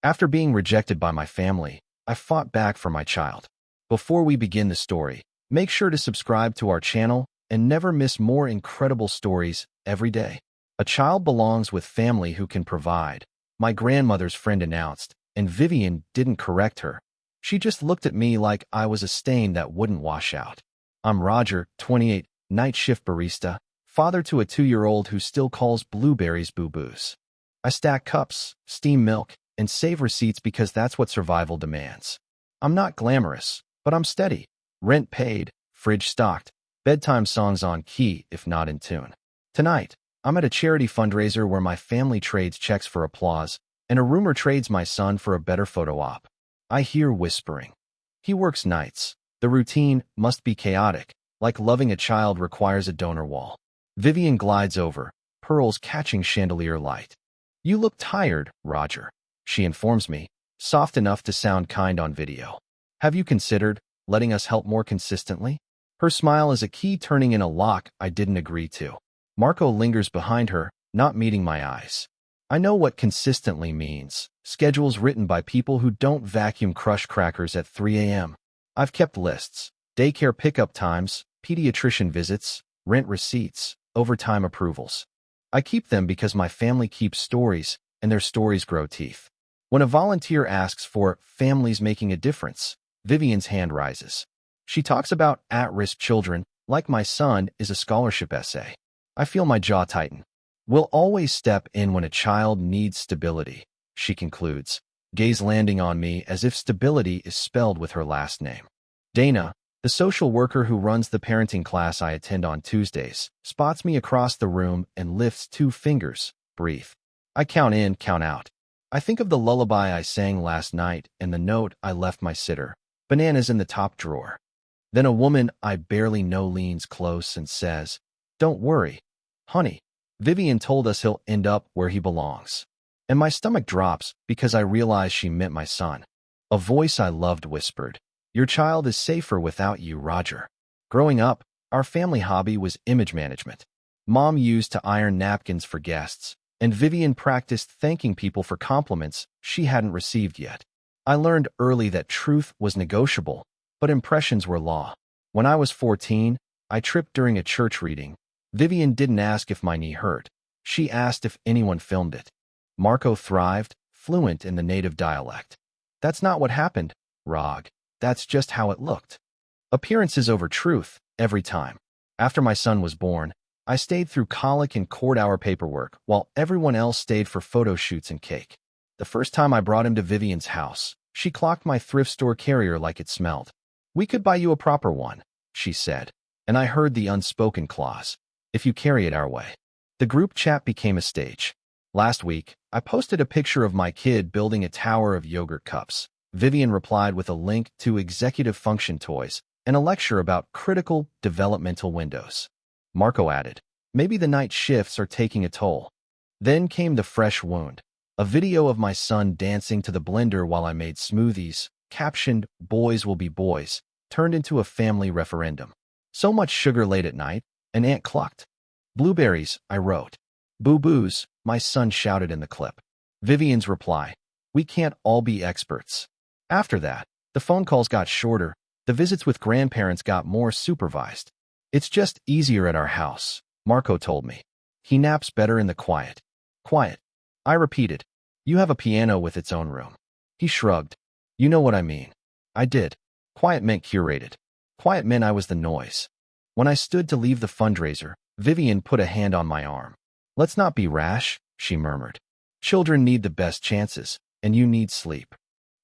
After being rejected by my family, I fought back for my child. Before we begin the story, make sure to subscribe to our channel and never miss more incredible stories every day. A child belongs with family who can provide, my grandmother's friend announced, and Vivian didn't correct her. She just looked at me like I was a stain that wouldn't wash out. I'm Roger, 28, night shift barista, father to a 2-year-old who still calls blueberries boo-boos. I stack cups, steam milk, and save receipts because that's what survival demands. I'm not glamorous, but I'm steady. Rent paid, fridge stocked, bedtime songs on key if not in tune. Tonight, I'm at a charity fundraiser where my family trades checks for applause, and a rumor trades my son for a better photo op. I hear whispering. He works nights. The routine must be chaotic, like loving a child requires a donor wall. Vivian glides over, pearls catching chandelier light. You look tired, Roger, she informs me, soft enough to sound kind on video. Have you considered letting us help more consistently? Her smile is a key turning in a lock I didn't agree to. Marco lingers behind her, not meeting my eyes. I know what consistently means. Schedules written by people who don't vacuum crush crackers at 3 a.m. I've kept lists, daycare pickup times, pediatrician visits, rent receipts, overtime approvals. I keep them because my family keeps stories, and their stories grow teeth. When a volunteer asks for families making a difference, Vivian's hand rises. She talks about at-risk children, like my son is a scholarship essay. I feel my jaw tighten. We'll always step in when a child needs stability, she concludes, gaze landing on me as if stability is spelled with her last name. Dana, the social worker who runs the parenting class I attend on Tuesdays, spots me across the room and lifts 2 fingers. Breathe. I count in, count out. I think of the lullaby I sang last night and the note I left my sitter. Bananas in the top drawer. Then a woman I barely know leans close and says, "Don't worry, honey. Vivian told us he'll end up where he belongs." And my stomach drops because I realize she meant my son. A voice I loved whispered, "Your child is safer without you, Roger." Growing up, our family hobby was image management. Mom used to iron napkins for guests, and Vivian practiced thanking people for compliments she hadn't received yet. I learned early that truth was negotiable, but impressions were law. When I was 14, I tripped during a church reading. Vivian didn't ask if my knee hurt. She asked if anyone filmed it. Marco thrived, fluent in the native dialect. "That's not what happened, Rog. That's just how it looked." Appearances over truth, every time. After my son was born, I stayed through colic and court hour paperwork while everyone else stayed for photo shoots and cake. The first time I brought him to Vivian's house, she clocked my thrift store carrier like it smelled. "We could buy you a proper one," she said, and I heard the unspoken clause, "if you carry it our way." The group chat became a stage. Last week, I posted a picture of my kid building a tower of yogurt cups. Vivian replied with a link to executive function toys and a lecture about critical developmental windows. Marco added, "Maybe the night shifts are taking a toll." Then came the fresh wound. A video of my son dancing to the blender while I made smoothies, captioned, "Boys will be boys," turned into a family referendum. "So much sugar late at night," an ant clucked. "Blueberries," I wrote. "Boo-boos," my son shouted in the clip. Vivian's reply, "We can't all be experts." After that, the phone calls got shorter, the visits with grandparents got more supervised. "It's just easier at our house," Marco told me. "He naps better in the quiet." Quiet. I repeated, "You have a piano with its own room." He shrugged. "You know what I mean." I did. Quiet meant curated. Quiet meant I was the noise. When I stood to leave the fundraiser, Vivian put a hand on my arm. "Let's not be rash," she murmured. "Children need the best chances, and you need sleep."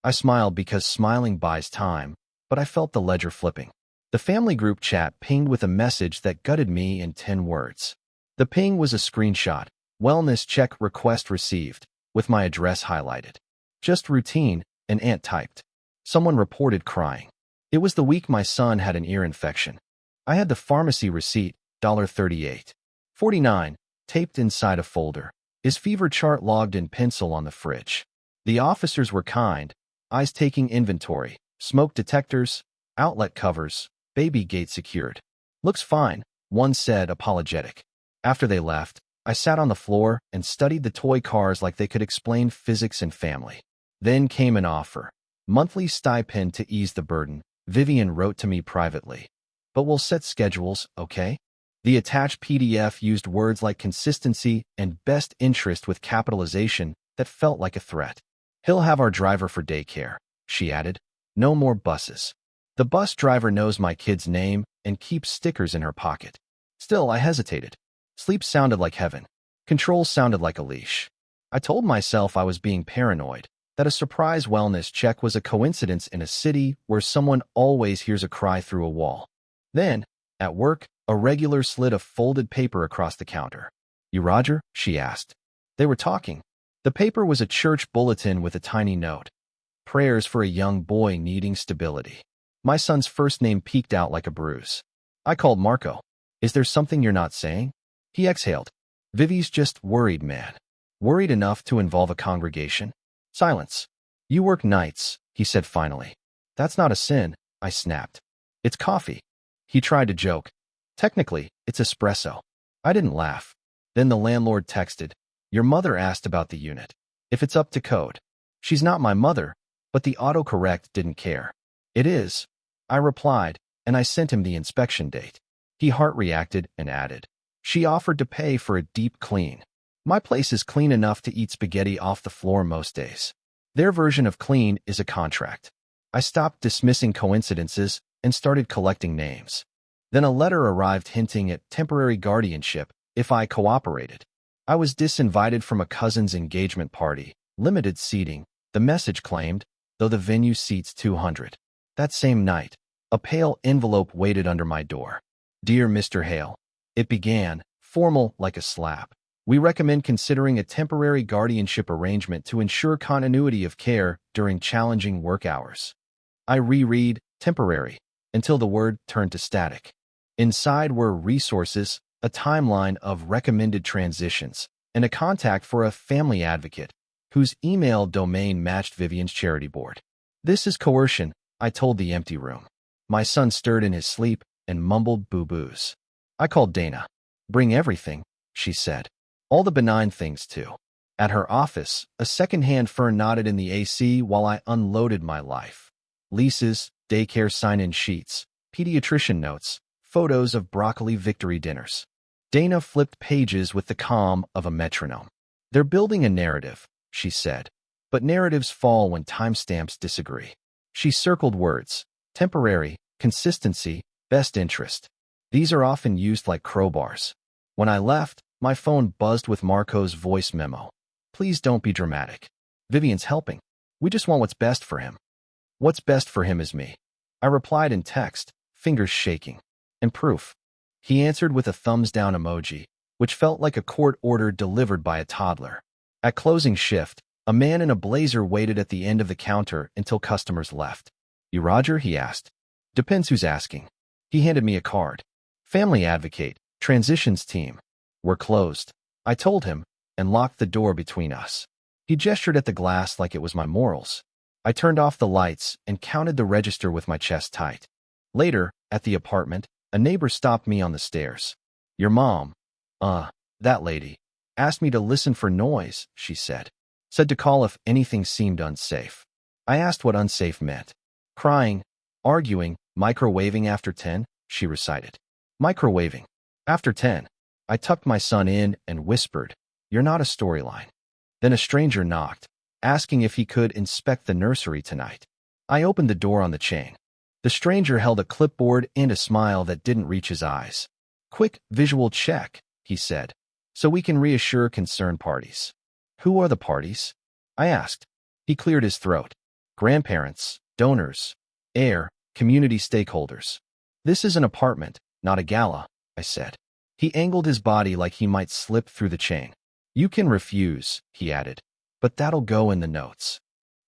I smiled because smiling buys time, but I felt the ledger flipping. The family group chat pinged with a message that gutted me in 10 words. The ping was a screenshot, "Wellness check request received," with my address highlighted. "Just routine," an aunt typed. Someone reported crying. It was the week my son had an ear infection. I had the pharmacy receipt, $38.49, taped inside a folder. His fever chart logged in pencil on the fridge. The officers were kind, eyes taking inventory, smoke detectors, outlet covers, baby gate secured. "Looks fine," one said, apologetic. After they left, I sat on the floor and studied the toy cars like they could explain physics and family. Then came an offer. Monthly stipend to ease the burden, Vivian wrote to me privately. But we'll set schedules, okay? The attached PDF used words like consistency and best interest with capitalization that felt like a threat. He'll have our driver for daycare, she added. No more buses. The bus driver knows my kid's name and keeps stickers in her pocket. Still, I hesitated. Sleep sounded like heaven. Control sounded like a leash. I told myself I was being paranoid, that a surprise wellness check was a coincidence in a city where someone always hears a cry through a wall. Then, at work, a regular slid of folded paper across the counter. You Roger? She asked. They were talking. The paper was a church bulletin with a tiny note. Prayers for a young boy needing stability. My son's first name peeked out like a bruise. I called Marco. Is there something you're not saying? He exhaled. Vivi's just worried, man. Worried enough to involve a congregation? Silence. You work nights, he said finally. That's not a sin, I snapped. It's coffee. He tried to joke. Technically, it's espresso. I didn't laugh. Then the landlord texted. Your mother asked about the unit. If it's up to code. She's not my mother, but the autocorrect didn't care. It is. I replied, and I sent him the inspection date. He heart-reacted and added. She offered to pay for a deep clean. My place is clean enough to eat spaghetti off the floor most days. Their version of clean is a contract. I stopped dismissing coincidences and started collecting names. Then a letter arrived hinting at temporary guardianship if I cooperated. I was disinvited from a cousin's engagement party, limited seating, the message claimed, though the venue seats 200. That same night, a pale envelope waited under my door. Dear Mr. Hale, it began, formal like a slap. We recommend considering a temporary guardianship arrangement to ensure continuity of care during challenging work hours. I reread temporary until the word turned to static. Inside were resources, a timeline of recommended transitions, and a contact for a family advocate whose email domain matched Vivian's charity board. This is coercion, I told the empty room. My son stirred in his sleep and mumbled boo-boos. I called Dana. Bring everything, she said. All the benign things, too. At her office, a second-hand fern nodded in the AC while I unloaded my life. Leases, daycare sign-in sheets, pediatrician notes, photos of broccoli victory dinners. Dana flipped pages with the calm of a metronome. They're building a narrative, she said. But narratives fall when timestamps disagree. She circled words. Temporary, consistency, best interest. These are often used like crowbars. When I left, my phone buzzed with Marco's voice memo. Please don't be dramatic. Vivian's helping. We just want what's best for him. What's best for him is me. I replied in text, fingers shaking. And proof. He answered with a thumbs-down emoji, which felt like a court order delivered by a toddler. At closing shift, a man in a blazer waited at the end of the counter until customers left. You Roger? He asked. Depends who's asking. He handed me a card. Family advocate, transitions team. We're closed, I told him, and locked the door between us. He gestured at the glass like it was my morals. I turned off the lights and counted the register with my chest tight. Later, at the apartment, a neighbor stopped me on the stairs. Your mom, that lady, asked me to listen for noise, she said. Said to call if anything seemed unsafe. I asked what unsafe meant. Crying, arguing, microwaving after 10, she recited. Microwaving. After 10. I tucked my son in and whispered, You're not a storyline. Then a stranger knocked, asking if he could inspect the nursery tonight. I opened the door on the chain. The stranger held a clipboard and a smile that didn't reach his eyes. Quick visual check, he said, so we can reassure concerned parties. Who are the parties? I asked. He cleared his throat. Grandparents, donors, heir, community stakeholders. This is an apartment, not a gala, I said. He angled his body like he might slip through the chain. You can refuse, he added, but that'll go in the notes.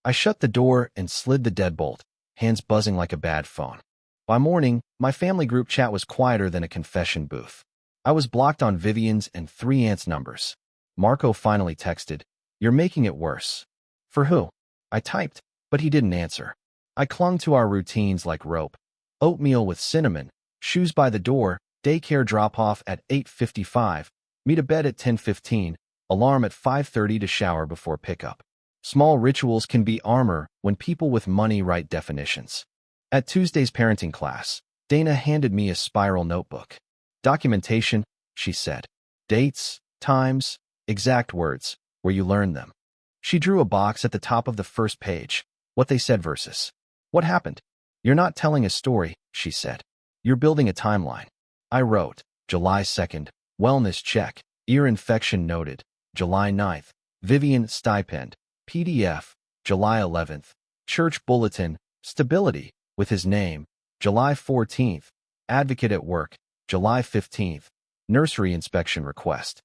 I shut the door and slid the deadbolt, hands buzzing like a bad phone. By morning, my family group chat was quieter than a confession booth. I was blocked on Vivian's and 3 aunts' numbers. Marco finally texted, You're making it worse. For who? I typed, but he didn't answer. I clung to our routines like rope. Oatmeal with cinnamon, shoes by the door, daycare drop-off at 8:55, me to bed at 10:15, alarm at 5:30 to shower before pickup. Small rituals can be armor when people with money write definitions. At Tuesday's parenting class, Dana handed me a spiral notebook. Documentation, she said. Dates, times, exact words, where you learn them. She drew a box at the top of the first page. What they said versus what happened. You're not telling a story, she said. You're building a timeline. I wrote, July 2nd, wellness check, ear infection noted. July 9th, Vivian stipend, PDF. July 11th, church bulletin, stability, with his name. July 14th, advocate at work. July 15th, nursery inspection request.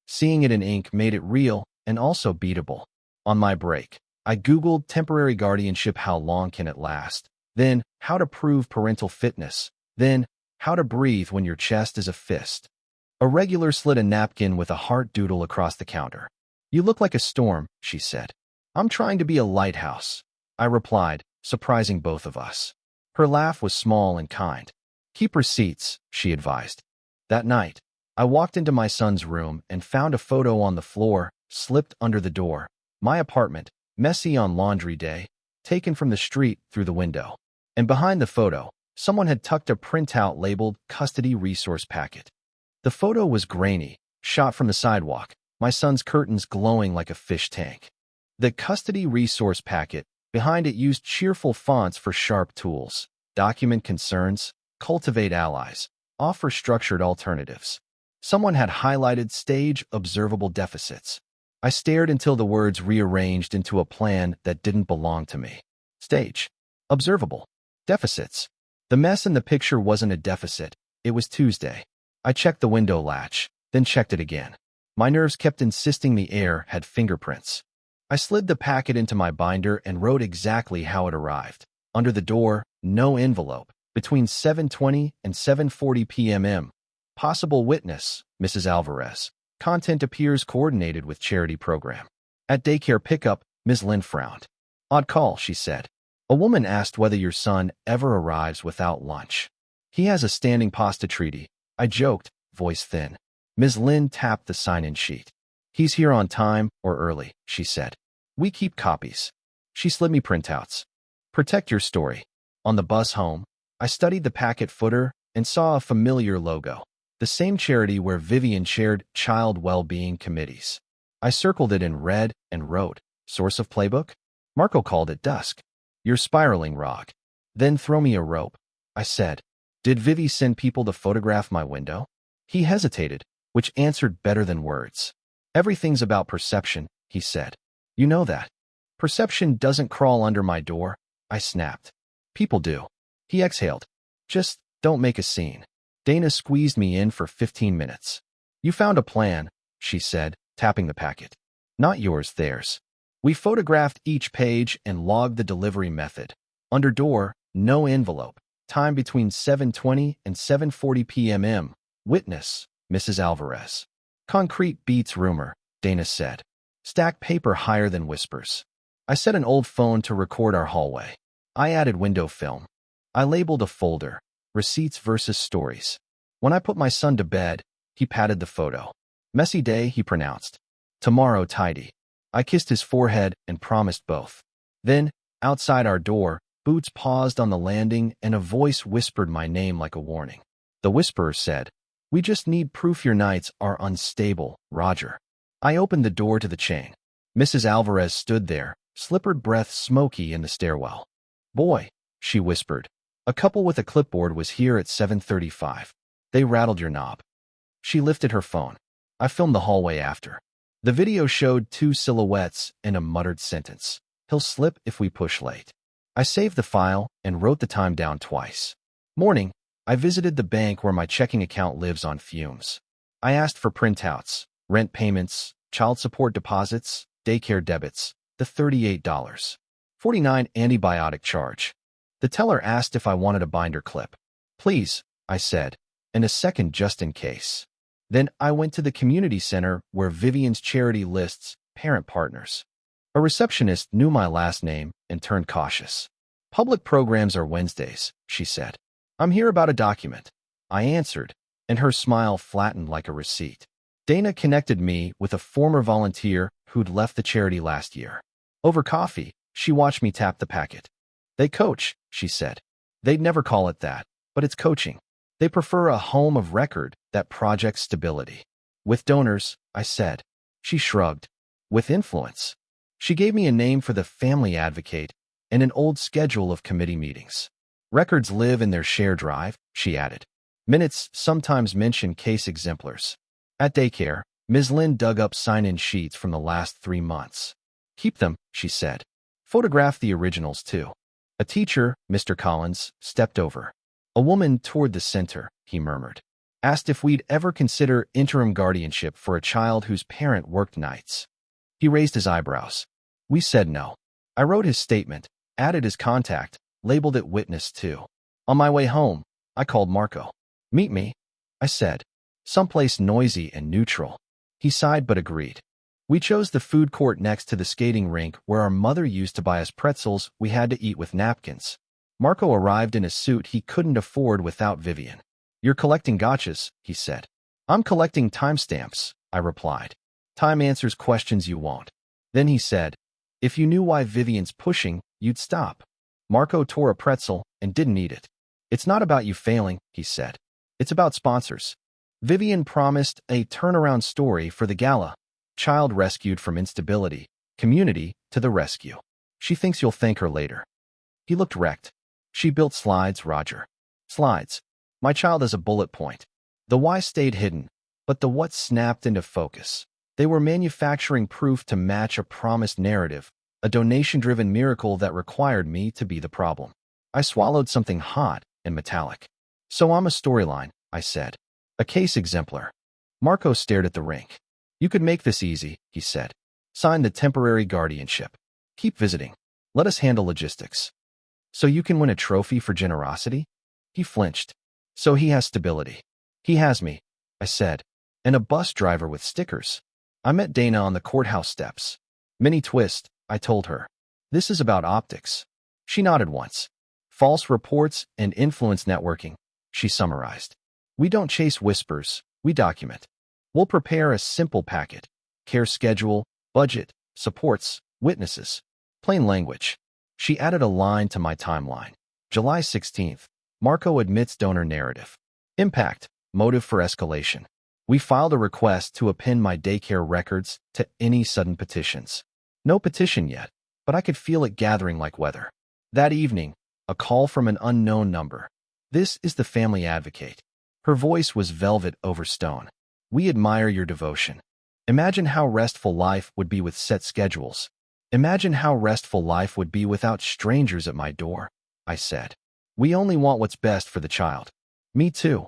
Seeing it in ink made it real and also beatable. On my break, I Googled temporary guardianship, how long can it last? Then, how to prove parental fitness. Then, how to breathe when your chest is a fist. A regular slid a napkin with a heart doodle across the counter. You look like a storm, she said. I'm trying to be a lighthouse, I replied, surprising both of us. Her laugh was small and kind. Keep receipts, she advised. That night, I walked into my son's room and found a photo on the floor, slipped under the door. My apartment, messy on laundry day, taken from the street through the window. And behind the photo, someone had tucked a printout labeled Custody Resource Packet. The photo was grainy, shot from the sidewalk, my son's curtains glowing like a fish tank. The Custody Resource Packet, behind it, used cheerful fonts for sharp tools. Document concerns, cultivate allies, offer structured alternatives. Someone had highlighted stage observable deficits. I stared until the words rearranged into a plan that didn't belong to me. Stage. Observable. Deficits. The mess in the picture wasn't a deficit. It was Tuesday. I checked the window latch, then checked it again. My nerves kept insisting the air had fingerprints. I slid the packet into my binder and wrote exactly how it arrived. Under the door, no envelope. Between 7:20 and 7:40 p.m. Possible witness, Mrs. Alvarez. Content appears coordinated with charity program. At daycare pickup, Ms. Lynn frowned. Odd call, she said. A woman asked whether your son ever arrives without lunch. He has a standing pasta treaty, I joked, voice thin. Ms. Lynn tapped the sign-in sheet. He's here on time or early, she said. We keep copies. She slid me printouts. Protect your story. On the bus home, I studied the packet footer and saw a familiar logo. The same charity where Vivian chaired child well-being committees. I circled it in red and wrote, source of playbook? Marco called it dusk. You're spiraling, Rog. Then throw me a rope, I said. Did Vivi send people to photograph my window? He hesitated, which answered better than words. Everything's about perception, he said. You know that. Perception doesn't crawl under my door, I snapped. People do. He exhaled. Just don't make a scene. Dana squeezed me in for 15 minutes. You found a plan, she said, tapping the packet. Not yours, theirs. We photographed each page and logged the delivery method. Under door, no envelope. Time between 7:20 and 7:40 p.m. Witness, Mrs. Alvarez. Concrete beats rumor, Dana said. Stack paper higher than whispers. I set an old phone to record our hallway. I added window film. I labeled a folder, receipts versus stories. When I put my son to bed, he patted the photo. Messy day, he pronounced. Tomorrow tidy. I kissed his forehead and promised both. Then, outside our door, boots paused on the landing and a voice whispered my name like a warning. The whisperer said, We just need proof your nights are unstable, Roger. I opened the door to the chain. Mrs. Alvarez stood there, slippered breath smoky in the stairwell. Boy, she whispered. A couple with a clipboard was here at 7:35. They rattled your knob. She lifted her phone. I filmed the hallway after. The video showed two silhouettes and a muttered sentence. He'll slip if we push late. I saved the file and wrote the time down twice. Morning, I visited the bank where my checking account lives on fumes. I asked for printouts, rent payments, child support deposits, daycare debits, the $38.49 antibiotic charge. The teller asked if I wanted a binder clip. Please, I said, and a second just in case. Then I went to the community center where Vivian's charity lists parent partners. A receptionist knew my last name and turned cautious. Public programs are Wednesdays, she said. I'm here about a document. I answered, and her smile flattened like a receipt. Dana connected me with a former volunteer who'd left the charity last year. Over coffee, she watched me tap the packet. They coach, she said. They'd never call it that, but it's coaching. They prefer a home of record that projects stability. With donors, I said. She shrugged. With influence. She gave me a name for the family advocate and an old schedule of committee meetings. Records live in their share drive, she added. Minutes sometimes mention case exemplars. At daycare, Ms. Lynn dug up sign-in sheets from the last 3 months. Keep them, she said. Photograph the originals, too. A teacher, Mr. Collins, stepped over. A woman toward the center, he murmured. Asked if we'd ever consider interim guardianship for a child whose parent worked nights. He raised his eyebrows. We said no. I wrote his statement, added his contact, labeled it witness 2. On my way home, I called Marco. Meet me, I said. Someplace noisy and neutral. He sighed but agreed. We chose the food court next to the skating rink where our mother used to buy us pretzels we had to eat with napkins. Marco arrived in a suit he couldn't afford without Vivian. You're collecting gotchas, he said. I'm collecting timestamps, I replied. Time answers questions you won't. Then he said, if you knew why Vivian's pushing, you'd stop. Marco tore a pretzel and didn't eat it. It's not about you failing, he said. It's about sponsors. Vivian promised a turnaround story for the gala. Child rescued from instability, community to the rescue. She thinks you'll thank her later. He looked wrecked. She built slides, Roger. Slides. My child has a bullet point. The why stayed hidden, but the what snapped into focus. They were manufacturing proof to match a promised narrative, a donation-driven miracle that required me to be the problem. I swallowed something hot and metallic. So I'm a storyline, I said. A case exemplar. Marco stared at the rink. You could make this easy, he said. Sign the temporary guardianship. Keep visiting. Let us handle logistics. So you can win a trophy for generosity? He flinched. So he has stability. He has me, I said, and a bus driver with stickers. I met Dana on the courthouse steps. Mini twist, I told her. This is about optics. She nodded once. False reports and influence networking, she summarized. We don't chase whispers, we document. We'll prepare a simple packet. Care schedule, budget, supports, witnesses. Plain language. She added a line to my timeline. July 16th. Marco admits donor narrative. Impact, motive for escalation. We filed a request to append my daycare records to any sudden petitions. No petition yet, but I could feel it gathering like weather. That evening, a call from an unknown number. This is the family advocate. Her voice was velvet over stone. We admire your devotion. Imagine how restful life would be with set schedules. Imagine how restful life would be without strangers at my door, I said. We only want what's best for the child. Me too.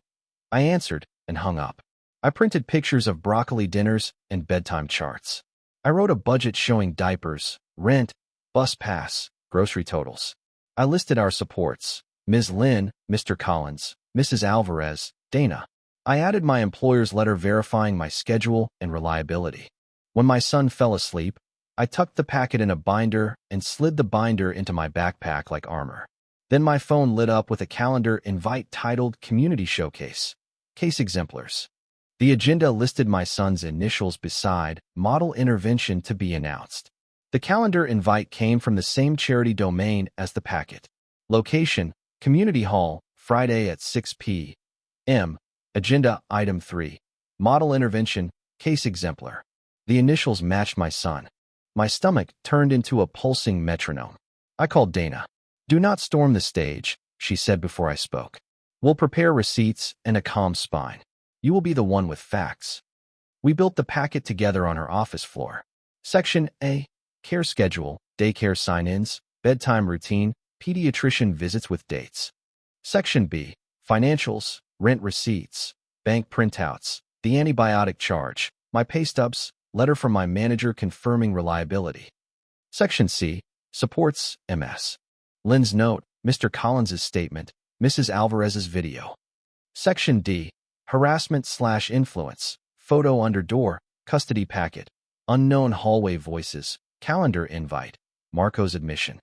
I answered and hung up. I printed pictures of broccoli dinners and bedtime charts. I wrote a budget showing diapers, rent, bus pass, grocery totals. I listed our supports. Ms. Lynn, Mr. Collins, Mrs. Alvarez, Dana. I added my employer's letter verifying my schedule and reliability. When my son fell asleep, I tucked the packet in a binder and slid the binder into my backpack like armor. Then my phone lit up with a calendar invite titled Community Showcase. Case exemplars. The agenda listed my son's initials beside model intervention to be announced. The calendar invite came from the same charity domain as the packet. Location, Community Hall, Friday at 6 p.m. Agenda Item 3. Model intervention, case exemplar. The initials matched my son. My stomach turned into a pulsing metronome. I called Dana. Do not storm the stage, she said before I spoke. We'll prepare receipts and a calm spine. You will be the one with facts. We built the packet together on her office floor. Section A. Care schedule, daycare sign-ins, bedtime routine, pediatrician visits with dates. Section B. Financials, rent receipts, bank printouts, the antibiotic charge, my pay stubs, letter from my manager confirming reliability. Section C. Supports, MS. Lynn's note, Mr. Collins's statement, Mrs. Alvarez's video. Section D. Harassment/influence, photo under door, custody packet, unknown hallway voices, calendar invite, Marco's admission.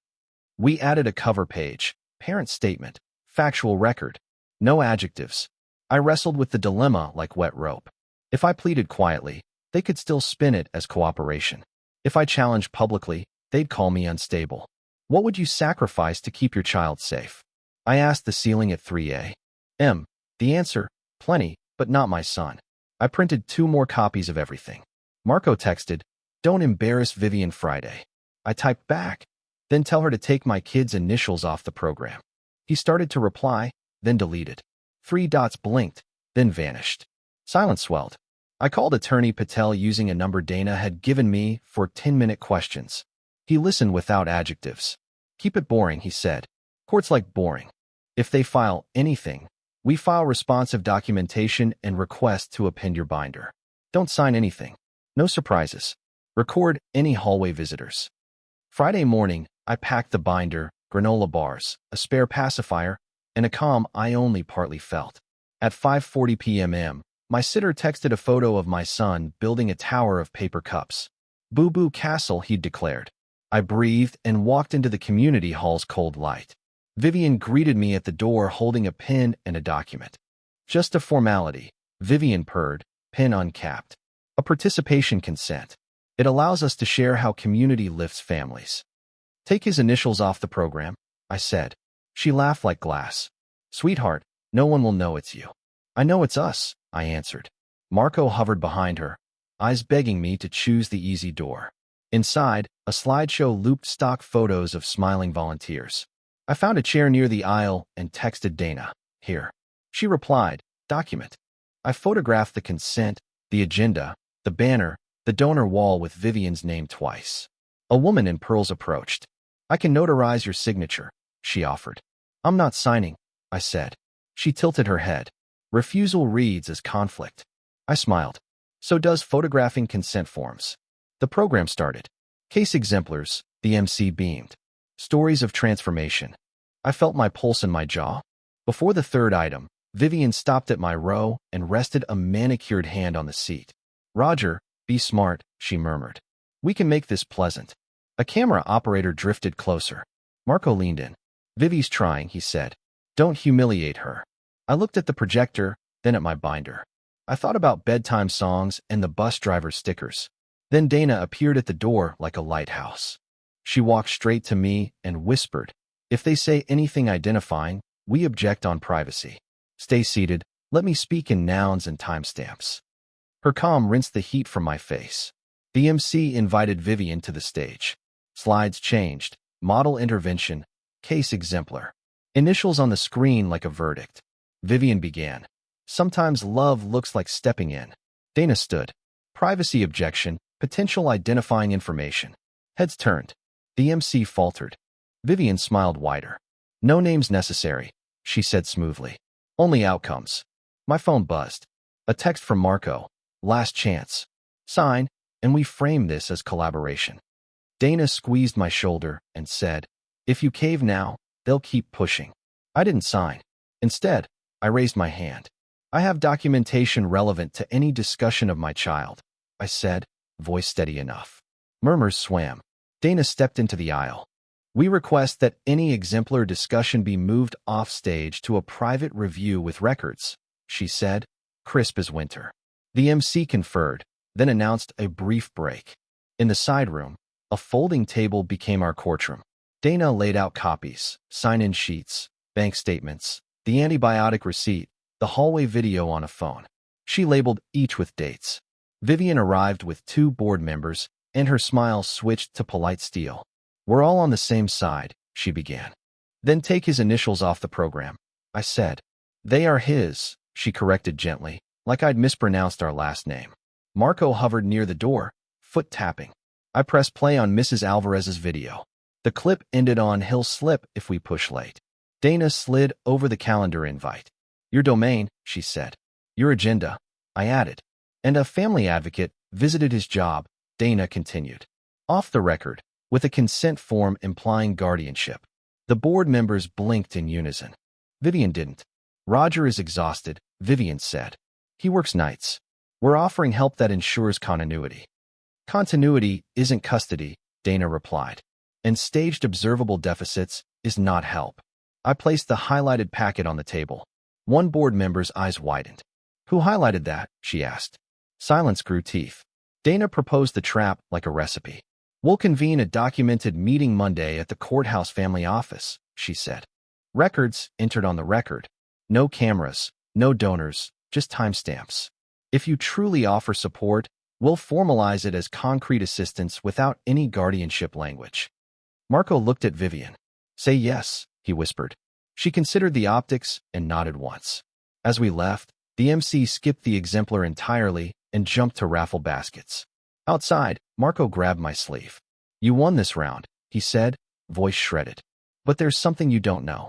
We added a cover page, parent statement, factual record, no adjectives. I wrestled with the dilemma like wet rope. If I pleaded quietly, they could still spin it as cooperation. If I challenged publicly, they'd call me unstable. What would you sacrifice to keep your child safe? I asked the ceiling at 3 a.m. The answer, plenty, but not my son. I printed 2 more copies of everything. Marco texted, don't embarrass Vivian Friday. I typed back, then tell her to take my kid's initials off the program. He started to reply, then deleted. 3 dots blinked, then vanished. Silence swelled. I called Attorney Patel using a number Dana had given me for 10-minute questions. He listened without adjectives. Keep it boring, he said. Courts like boring. If they file anything, we file responsive documentation and request to append your binder. Don't sign anything. No surprises. Record any hallway visitors. Friday morning, I packed the binder, granola bars, a spare pacifier, and a calm I only partly felt. At 5:40 p.m., my sitter texted a photo of my son building a tower of paper cups. Boo-boo castle, he'd declared. I breathed and walked into the community hall's cold light. Vivian greeted me at the door holding a pen and a document. Just a formality, Vivian purred, pen uncapped. A participation consent. It allows us to share how community lifts families. Take his initials off the program, I said. She laughed like glass. Sweetheart, no one will know it's you. I know it's us, I answered. Marco hovered behind her, eyes begging me to choose the easy door. Inside, a slideshow looped stock photos of smiling volunteers. I found a chair near the aisle and texted Dana, here. She replied, document. I photographed the consent, the agenda, the banner, the donor wall with Vivian's name twice. A woman in pearls approached. I can notarize your signature, she offered. I'm not signing, I said. She tilted her head. Refusal reads as conflict. I smiled. So does photographing consent forms. The program started. Case exemplars, the MC beamed. Stories of transformation. I felt my pulse in my jaw. Before the third item, Vivian stopped at my row and rested a manicured hand on the seat. Roger, be smart, she murmured. We can make this pleasant. A camera operator drifted closer. Marco leaned in. Vivi's trying, he said. Don't humiliate her. I looked at the projector, then at my binder. I thought about bedtime songs and the bus driver stickers. Then Dana appeared at the door like a lighthouse. She walked straight to me and whispered, if they say anything identifying, we object on privacy. Stay seated, let me speak in nouns and timestamps. Her calm rinsed the heat from my face. The MC invited Vivian to the stage. Slides changed, model intervention, case exemplar. Initials on the screen like a verdict. Vivian began. Sometimes love looks like stepping in. Dana stood. Privacy objection, potential identifying information. Heads turned. The MC faltered. Vivian smiled wider. No names necessary, she said smoothly. Only outcomes. My phone buzzed. A text from Marco. Last chance. Sign, and we frame this as collaboration. Dana squeezed my shoulder and said, if you cave now, they'll keep pushing. I didn't sign. Instead, I raised my hand. I have documentation relevant to any discussion of my child, I said, voice steady enough. Murmurs swam. Dana stepped into the aisle. We request that any exemplar discussion be moved off stage to a private review with records, she said, crisp as winter. The MC conferred, then announced a brief break. In the side room, a folding table became our courtroom. Dana laid out copies, sign-in sheets, bank statements, the antibiotic receipt, the hallway video on a phone. She labeled each with dates. Vivian arrived with 2 board members, and her smile switched to polite steel. We're all on the same side, she began. Then take his initials off the program, I said. They are his, she corrected gently, like I'd mispronounced our last name. Marco hovered near the door, foot tapping. I pressed play on Mrs. Alvarez's video. The clip ended on he'll slip if we push late. Dana slid over the calendar invite. Your domain, she said. Your agenda, I added. And a family advocate visited his job, Dana continued. Off the record, with a consent form implying guardianship. The board members blinked in unison. Vivian didn't. Roger is exhausted, Vivian said. He works nights. We're offering help that ensures continuity. Continuity isn't custody, Dana replied. And staged observable deficits is not help. I placed the highlighted packet on the table. One board member's eyes widened. Who highlighted that? She asked. Silence grew teeth. Dana proposed the trap like a recipe. We'll convene a documented meeting Monday at the courthouse family office, she said. Records entered on the record. No cameras, no donors, just timestamps. If you truly offer support, we'll formalize it as concrete assistance without any guardianship language. Marco looked at Vivian. Say yes, he whispered. She considered the optics and nodded once. As we left, the MC skipped the exemplar entirely and jumped to raffle baskets. Outside, Marco grabbed my sleeve. You won this round, he said, voice shredded. But there's something you don't know.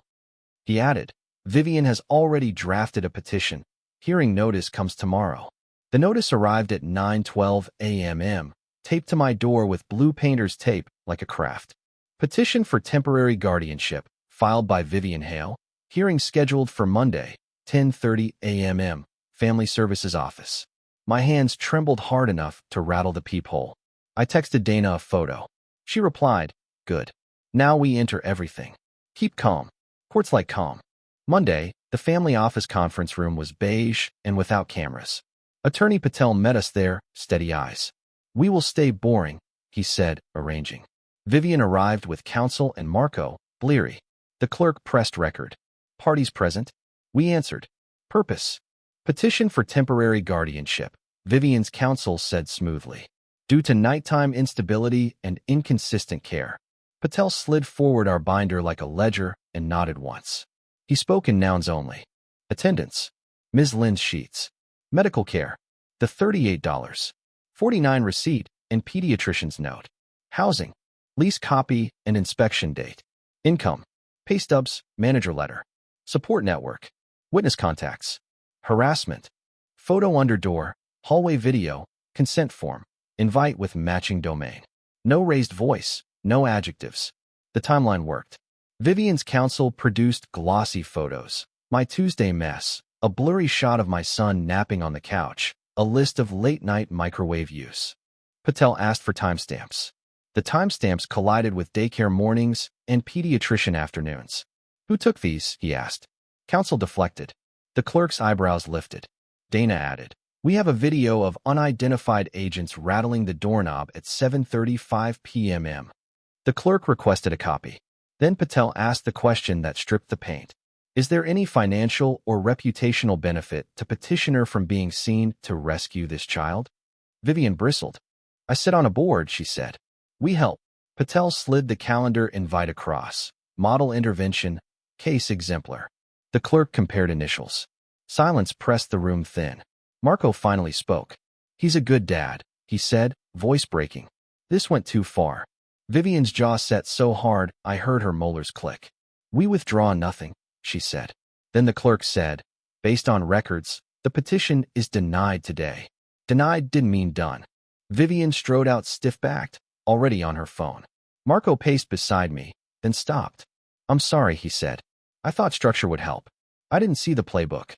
He added, Vivian has already drafted a petition. Hearing notice comes tomorrow. The notice arrived at 9:12 a.m., taped to my door with blue painter's tape like a craft. Petition for temporary guardianship, filed by Vivian Hale. Hearing scheduled for Monday, 10:30 a.m., Family Services Office. My hands trembled hard enough to rattle the peephole. I texted Dana a photo. She replied, good. Now we enter everything. Keep calm. Courts like calm. Monday, the family office conference room was beige and without cameras. Attorney Patel met us there, steady eyes. We will stay boring, he said, arranging. Vivian arrived with counsel and Marco, bleary. The clerk pressed record. Parties present? We answered. Purpose. Petition for temporary guardianship, Vivian's counsel said smoothly. Due to nighttime instability and inconsistent care. Patel slid forward our binder like a ledger and nodded once. He spoke in nouns only. Attendance. Ms. Lynn's sheets. Medical care. The $38.49 receipt and pediatrician's note. Housing. Lease copy and inspection date. Income. Pay stubs, manager letter. Support network. Witness contacts. Harassment. Photo under door, hallway video, consent form. Invite with matching domain. No raised voice, no adjectives. The timeline worked. Vivian's counsel produced glossy photos. My Tuesday mess. A blurry shot of my son napping on the couch. A list of late-night microwave use. Patel asked for timestamps. The timestamps collided with daycare mornings and pediatrician afternoons. Who took these? He asked. Counsel deflected. The clerk's eyebrows lifted. Dana added, we have a video of unidentified agents rattling the doorknob at 7:35 p.m. The clerk requested a copy. Then Patel asked the question that stripped the paint. Is there any financial or reputational benefit to petitioner from being seen to rescue this child? Vivian bristled. I sit on a board, she said. We help. Patel slid the calendar invite across. Model intervention, case exemplar. The clerk compared initials. Silence pressed the room thin. Marco finally spoke. He's a good dad, he said, voice breaking. This went too far. Vivian's jaw set so hard I heard her molars click. We withdraw nothing, she said. Then the clerk said, based on records, the petition is denied today. Denied didn't mean done. Vivian strode out stiff-backed, already on her phone. Marco paced beside me, then stopped. I'm sorry, he said. I thought structure would help. I didn't see the playbook.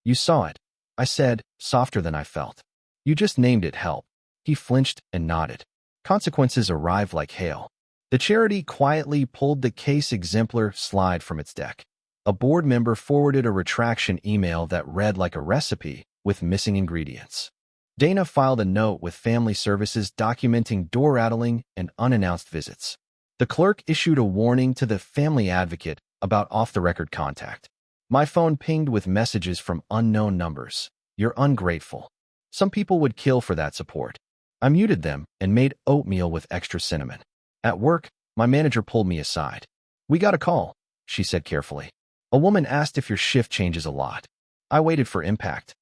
You saw it, I said, softer than I felt. You just named it help. He flinched and nodded. Consequences arrived like hail. The charity quietly pulled the case exemplar slide from its deck. A board member forwarded a retraction email that read like a recipe with missing ingredients. Dana filed a note with Family Services documenting door rattling and unannounced visits. The clerk issued a warning to the family advocate about off-the-record contact. My phone pinged with messages from unknown numbers. You're ungrateful. Some people would kill for that support. I muted them and made oatmeal with extra cinnamon. At work, my manager pulled me aside. We got a call, she said carefully. A woman asked if your shift changes a lot. I waited for impact.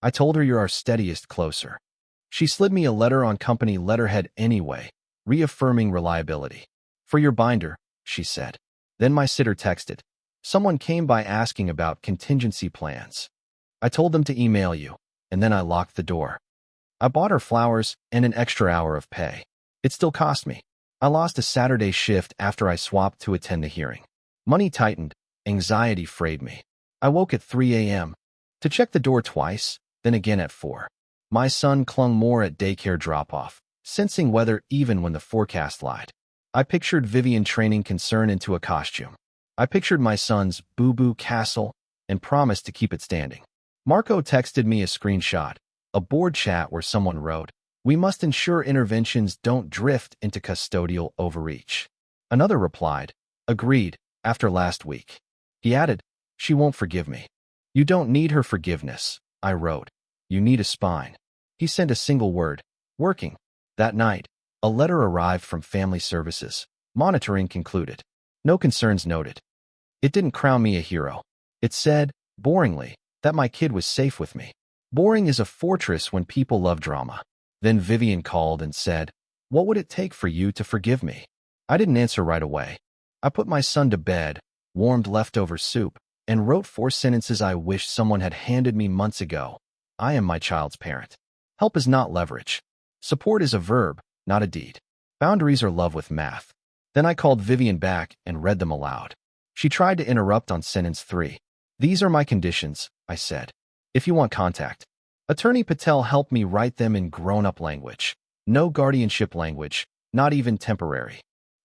I told her you're our steadiest closer. She slid me a letter on company letterhead anyway, reaffirming reliability. For your binder, she said. Then my sitter texted. Someone came by asking about contingency plans. I told them to email you, and then I locked the door. I bought her flowers and an extra hour of pay. It still cost me. I lost a Saturday shift after I swapped to attend the hearing. Money tightened. Anxiety frayed me. I woke at 3 a.m. to check the door twice, then again at 4. My son clung more at daycare drop-off, sensing weather even when the forecast lied. I pictured Vivian training concern into a costume. I pictured my son's boo-boo castle and promised to keep it standing. Marco texted me a screenshot, a board chat where someone wrote, We must ensure interventions don't drift into custodial overreach. Another replied, agreed, after last week. He added, she won't forgive me. You don't need her forgiveness, I wrote. You need a spine. He sent a single word, working. That night, a letter arrived from Family Services. Monitoring concluded. No concerns noted. It didn't crown me a hero. It said, boringly, that my kid was safe with me. Boring is a fortress when people love drama. Then Vivian called and said, what would it take for you to forgive me? I didn't answer right away. I put my son to bed, warmed leftover soup, and wrote 4 sentences I wished someone had handed me months ago. I am my child's parent. Help is not leverage. Support is a verb, not a deed. Boundaries are love with math. Then I called Vivian back and read them aloud. She tried to interrupt on sentence 3. These are my conditions, I said. If you want contact. Attorney Patel helped me write them in grown-up language. No guardianship language, not even temporary.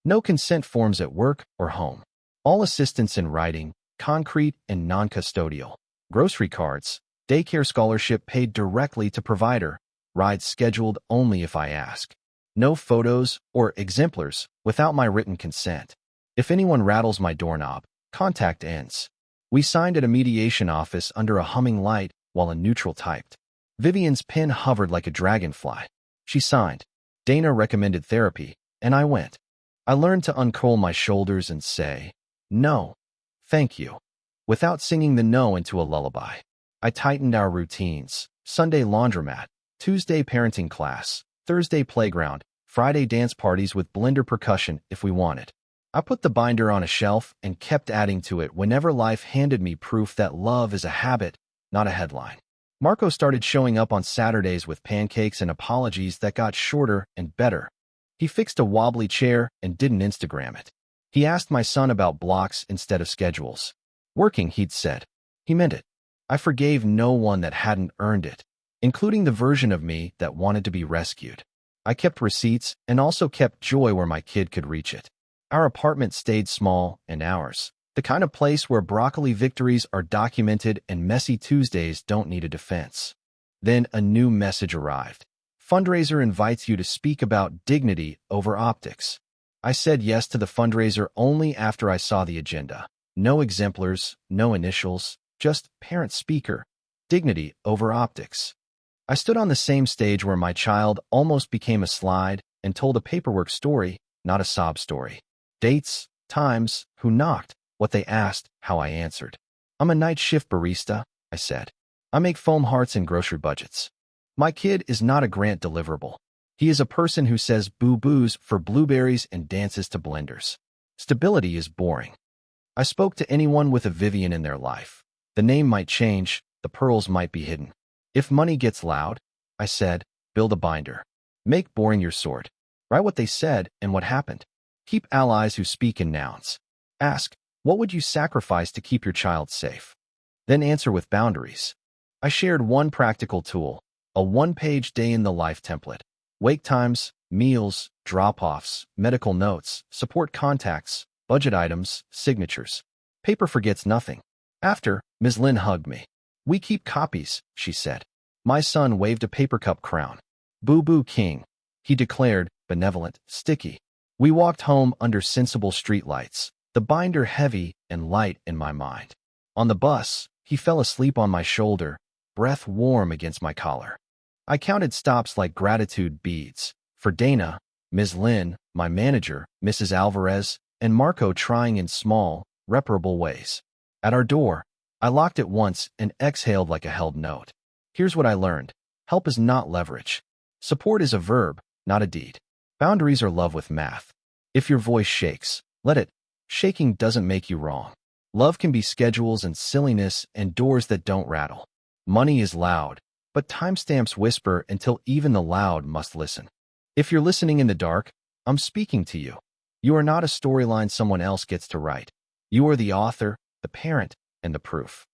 No consent forms at work or home. All assistance in writing, concrete and non-custodial. Grocery cards, daycare scholarship paid directly to provider, rides scheduled only if I ask. No photos or exemplars without my written consent. If anyone rattles my doorknob, contact ends. We signed at a mediation office under a humming light while a neutral typed. Vivian's pen hovered like a dragonfly. She signed. Dana recommended therapy, and I went. I learned to uncurl my shoulders and say, no, thank you, without singing the no into a lullaby. I tightened our routines. Sunday laundromat, Tuesday parenting class, Thursday playground, Friday dance parties with blender percussion if we wanted. I put the binder on a shelf and kept adding to it whenever life handed me proof that love is a habit, not a headline. Marco started showing up on Saturdays with pancakes and apologies that got shorter and better. He fixed a wobbly chair and didn't Instagram it. He asked my son about blocks instead of schedules. Working, he'd said. He meant it. I forgave no one that hadn't earned it, including the version of me that wanted to be rescued. I kept receipts and also kept joy where my kid could reach it. Our apartment stayed small and ours. The kind of place where broccoli victories are documented and messy Tuesdays don't need a defense. Then a new message arrived. Fundraiser invites you to speak about dignity over optics. I said yes to the fundraiser only after I saw the agenda. No exemplars, no initials, just parent speaker. Dignity over optics. I stood on the same stage where my child almost became a slide and told a paperwork story, not a sob story. Dates, times, who knocked, what they asked, how I answered. I'm a night shift barista, I said. I make foam hearts and grocery budgets. My kid is not a grant deliverable. He is a person who says boo-boos for blueberries and dances to blenders. Stability is boring. I spoke to anyone with a Vivian in their life. The name might change, the pearls might be hidden. If money gets loud, I said, build a binder. Make boring your sword. Write what they said and what happened. Keep allies who speak in nouns. Ask, what would you sacrifice to keep your child safe? Then answer with boundaries. I shared one practical tool, a one-page day-in-the-life template. Wake times, meals, drop-offs, medical notes, support contacts, budget items, signatures. Paper forgets nothing. After, Ms. Lynn hugged me. We keep copies, she said. My son waved a paper cup crown. Boo-boo king, he declared, benevolent, sticky. We walked home under sensible streetlights, the binder heavy and light in my mind. On the bus, he fell asleep on my shoulder, breath warm against my collar. I counted stops like gratitude beads. For Dana, Ms. Lynn, my manager, Mrs. Alvarez, and Marco trying in small, reparable ways. At our door, I locked it once and exhaled like a held note. Here's what I learned. Help is not leverage. Support is a verb, not a deed. Boundaries are love with math. If your voice shakes, let it. Shaking doesn't make you wrong. Love can be schedules and silliness and doors that don't rattle. Money is loud, but timestamps whisper until even the loud must listen. If you're listening in the dark, I'm speaking to you. You are not a storyline someone else gets to write. You are the author, the parent, and the proof.